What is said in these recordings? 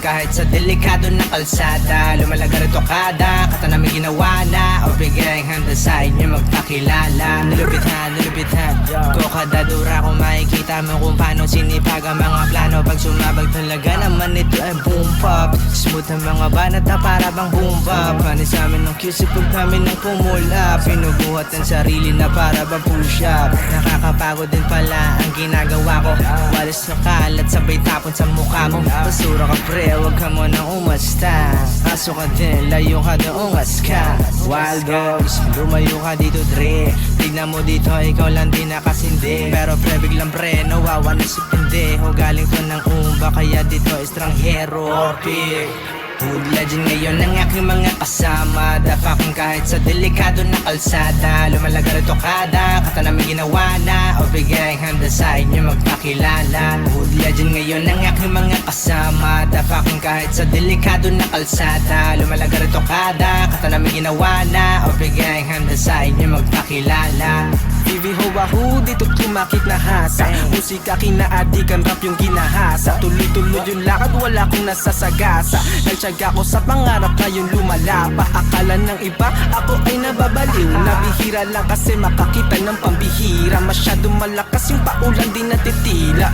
kahit sa delikado na kalsada. Lumalaga rito kada kata namin ginawa na, o bigay handa sa inyo magpakilala. Nilupithan ko kada dura, kung makikita mo kung paano sinipag ang mga plano. Pag sumabag talaga naman ito ay boom pop. Smooth ang mga banat na para bang boom pop. Panis amin ng cute pag kami nang pumula. Pinubuhat ang sarili na para bang push up. Nakakapagod din pala ang ginagawa ko. Walis na kalat sabay tapon sa mukha mo. Basura ka pre, wag ka mo nang umasta. Aso ka din, layo ka doong ka. Wild dogs, lumayo ka dito dre. Tignan mo dito, ikaw lang din nakasindi. Pero pre, biglang pre, nawawa na si pendeho. Galing to ng umba, kaya dito estranghero. Orpik Hood legend ngayon ang aking mga kasama. Dapakin kahit sa delikado na kalsada. Lumalaga rito kada kata namin ginawa na, o bigay handa sa inyo magpakilala. Hood legend ngayon ang aking mga kasama. Dapakin kahit sa delikado na kalsada. Lumalaga rito kada kata namin ginawa na, o bigay handa sa inyo magpakilala. Bibiho wahoo, dito't kumakit na hasa. Musika kinaadikan, rap yung ginahasa. Tuloy-tuloy yung lakad, wala kong nasasagasa. Nagtyaga ko sa pangarap na yung lumalapa. Akala ng iba, ako ay nababaliw. Nabihira lang kasi makakita ng pambihira. Masyadong malakas yung paulan, di natitila.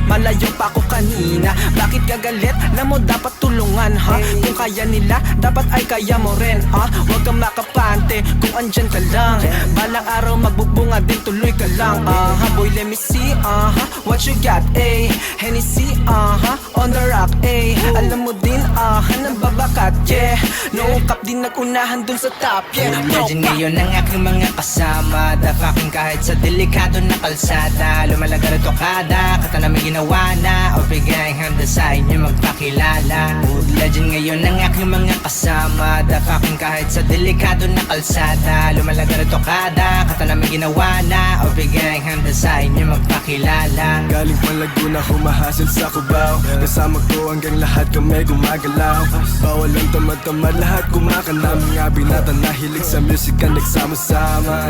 Malayo pa ako kanina, bakit gagalit? Na mo dapat tulungan ha. Kung kaya nila, dapat ay kaya mo rin ha. Huwag kang makapante kung andyan ka lang. Balang araw magbubunga din, tuloy ka lang boy, let me see what you got Hennessy on the rock alam mo din nang babakat yeah. Noong din nagunahan dun sa top yeah. Legend ngayon ang aking mga kasama. Dapakin kahit sa delikado na kalsada. Lumalaga rito kada kata namin ginawa na, o bigay handa sa inyo magpakilala. Hood legend ngayon ang aking mga kasama. Dapakin kahit sa delikado na kalsada. Lumalaga rito kada kata namin ginawa na, o bigay handa sa inyo magpakilala. Galing pa Laguna, humahasil sa Cubao. Kasama ko hanggang lahat kami gumagalaw. Bawal ang tamad-tamad, lahat kumakana. Mga binata na hilig sa musika, nagsama-sama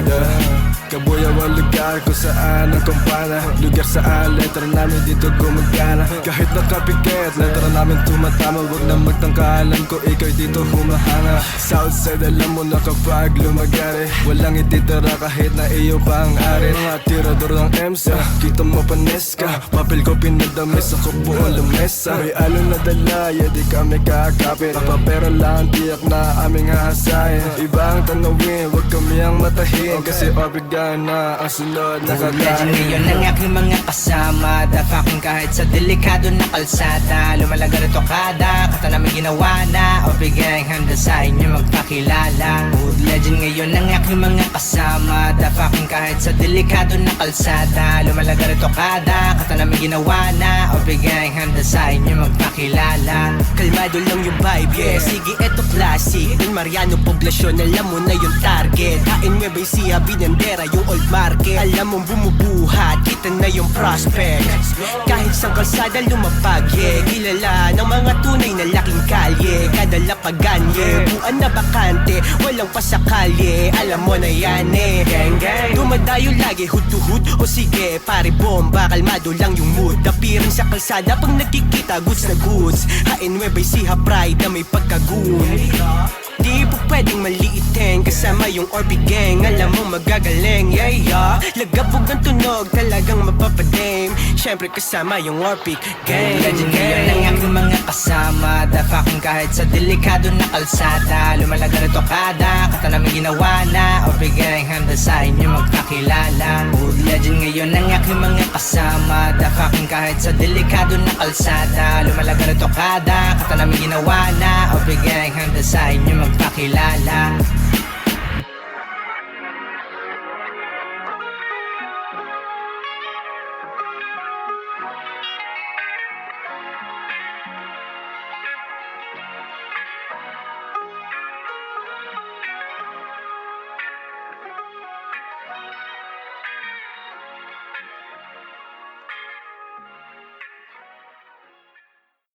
Kabuyaw ang lugar kung saan ang kumpana. Lugar saan letra namin dito gumagana. Kahit nakapikit, letra namin tumatama. Huwag na magtangkalan ko, ikaw dito humahanga. Southside, alam mo na kapag lumagari, walang ititira kahit na iyo pa ang ari. Mga tirador ng EMSA, kita mo panes ka. Papel ko pinadami sa kubuong lamesa. May alon na dalaya, di kami kakapit. Papapera lang, tiyak na aming hahasahin. Iba ang tanawin, huwag kami ang matahin. Kasi obligan na ang sunod na kakain. Legend ngayon ang aking mga kasama. Dapakin kahit sa delikado na kalsada. Lumalaga rito kada kata namin ginawa na, o bigay handa sa inyo magpakilala. Hood legend ngayon ang aking mga kasama. Dapakin kahit sa delikado na kalsada. Lumalaga rito kada kata namin ginawa na, o bigay handa sa inyo magpakilala. Kalmado lang yung vibe yeah. Sige eto classic Don Mariano Poblacion, alam mo na yung target. Hain Nueva Ecija, Binandera, yung old market. Alam mong bumubuhat, kita na yung prospect. Kahit sa kalsada lumapag yeah. Kilala ng mga tunay na laking kalye. Kada lapagan yeah. Buwan na bakante, walang pasakalye. Alam mo na yan gang gang. Dumadayo lagi hood to hood, o sige pare bomba. Kalmado lang yung mood, dapirin sa kalsada pag nakikita goods na goods. Hain Nueva Ecija pride na may pagkagoon. Di po pwedeng maliitin kasama yung Orpik gang. Alam mo magagaling yeah. Lagabog ang tunog, talagang mapapadame. Syempre kasama yung Orpik gang. Legend ngayon ang aking mga kasama. Dapakin kahit sa delikado na kalsada. Lumalaga rito kada kata namin ginawa na, o bigay handa sa inyo magpakilala. Hood legend ngayon ang aking mga kasama. Dapakin kahit sa delikado na kalsada. Lumalaga rito kada kata namin ginawa na, o bigay handa sa inyo magpakilala.